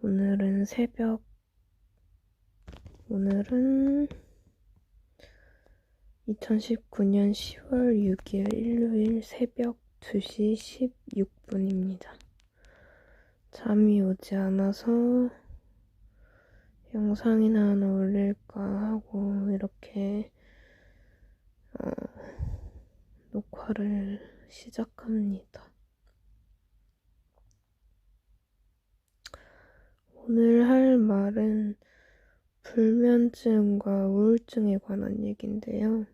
오늘은 2019년 10월 6일 일요일 새벽 2시 16분입니다. 잠이 오지 않아서 영상이나 하나 올릴까 하고 이렇게 녹화를 시작합니다. 오늘 할 말은 불면증과 우울증에 관한 얘기인데요.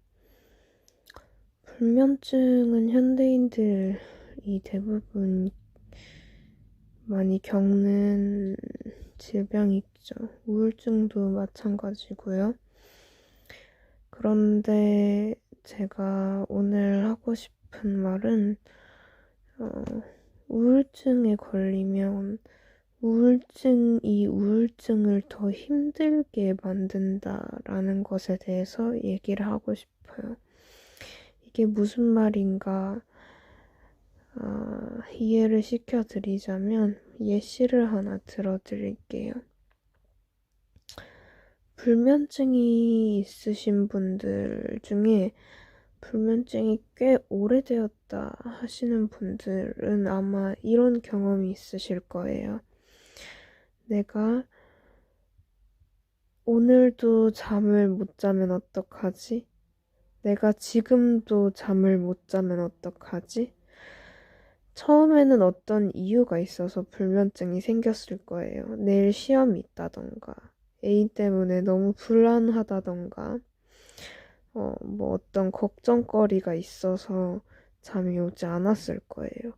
불면증은 현대인들이 대부분 많이 겪는 질병이죠. 우울증도 마찬가지고요. 그런데 제가 오늘 하고 싶은 말은 우울증에 걸리면 우울증이 우울증을 더 힘들게 만든다라는 것에 대해서 얘기를 하고 싶어요. 이게 무슨 말인가 이해를 시켜드리자면 예시를 하나 들어드릴게요. 불면증이 있으신 분들 중에 불면증이 꽤 오래되었다 하시는 분들은 아마 이런 경험이 있으실 거예요. 내가 오늘도 잠을 못 자면 어떡하지? 내가 지금도 잠을 못 자면 어떡하지? 처음에는 어떤 이유가 있어서 불면증이 생겼을 거예요. 내일 시험이 있다던가, 애인 때문에 너무 불안하다던가, 어떤 걱정거리가 있어서 잠이 오지 않았을 거예요.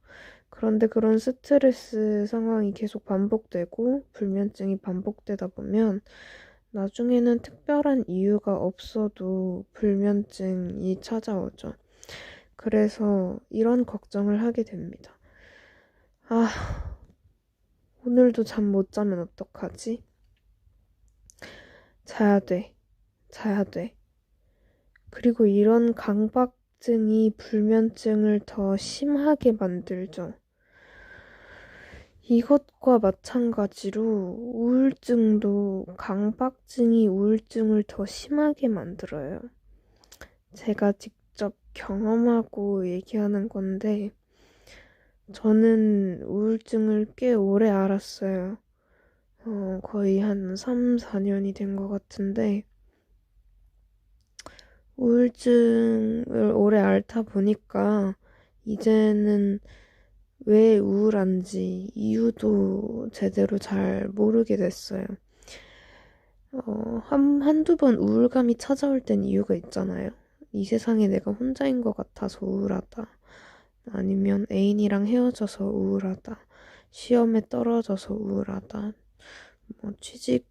그런데 그런 스트레스 상황이 계속 반복되고 불면증이 반복되다 보면 나중에는 특별한 이유가 없어도 불면증이 찾아오죠. 그래서 이런 걱정을 하게 됩니다. 오늘도 잠 못 자면 어떡하지? 자야 돼. 그리고 이런 강박증이 불면증을 더 심하게 만들죠. 이것과 마찬가지로 우울증도 강박증이 우울증을 더 심하게 만들어요. 제가 직접 경험하고 얘기하는 건데 저는 우울증을 꽤 오래 앓았어요. 거의 한 3, 4년이 된 것 같은데 우울증을 오래 앓다 보니까 이제는 왜 우울한지 이유도 제대로 잘 모르게 됐어요. 한두 번 우울감이 찾아올 땐 이유가 있잖아요. 이 세상에 내가 혼자인 것 같아서 우울하다. 아니면 애인이랑 헤어져서 우울하다. 시험에 떨어져서 우울하다. 취직이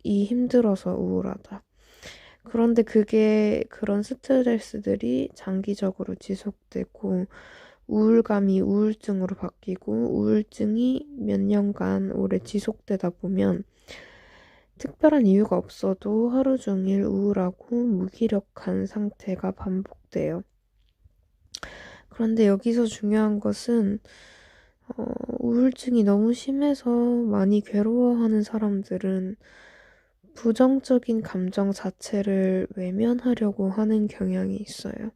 힘들어서 우울하다. 그런데 그런 스트레스들이 장기적으로 지속되고 우울감이 우울증으로 바뀌고 우울증이 몇 년간 오래 지속되다 보면 특별한 이유가 없어도 하루 종일 우울하고 무기력한 상태가 반복돼요. 그런데 여기서 중요한 것은 우울증이 너무 심해서 많이 괴로워하는 사람들은 부정적인 감정 자체를 외면하려고 하는 경향이 있어요.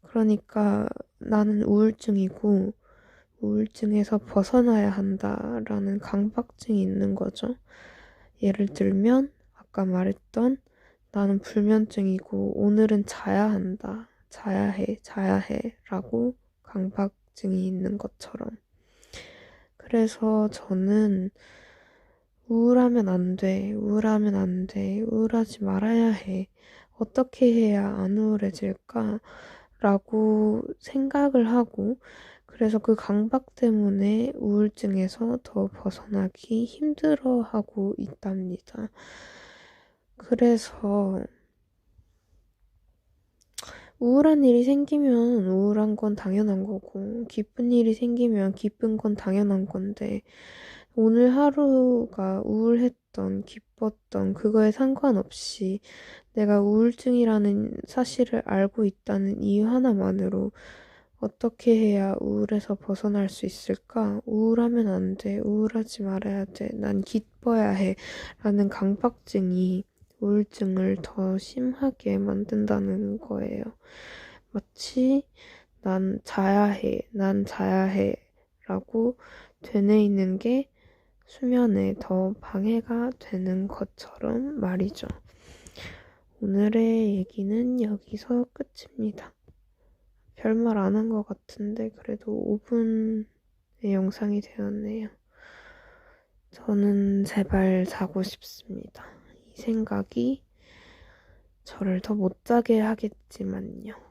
그러니까 나는 우울증이고 우울증에서 벗어나야 한다라는 강박증이 있는 거죠. 예를 들면 아까 말했던 나는 불면증이고 오늘은 자야 한다. 자야 해 라고 강박증이 있는 것처럼. 그래서 저는 우울하면 안 돼. 우울하지 말아야 해. 어떻게 해야 안 우울해질까? 라고 생각을 하고, 그래서 그 강박 때문에 우울증에서 더 벗어나기 힘들어하고 있답니다. 그래서 우울한 일이 생기면 우울한 건 당연한 거고, 기쁜 일이 생기면 기쁜 건 당연한 건데, 오늘 하루가 우울했던, 기뻤던, 그거에 상관없이 내가 우울증이라는 사실을 알고 있다는 이유 하나만으로 어떻게 해야 우울에서 벗어날 수 있을까? 우울하면 안 돼. 우울하지 말아야 돼. 난 기뻐야 해. 라는 강박증이 우울증을 더 심하게 만든다는 거예요. 마치 난 자야 해. 난 자야 해. 라고 되뇌이는 게 수면에 더 방해가 되는 것처럼 말이죠. 오늘의 얘기는 여기서 끝입니다. 별말 안 한 것 같은데 그래도 5분의 영상이 되었네요. 저는 제발 자고 싶습니다. 이 생각이 저를 더 못 자게 하겠지만요.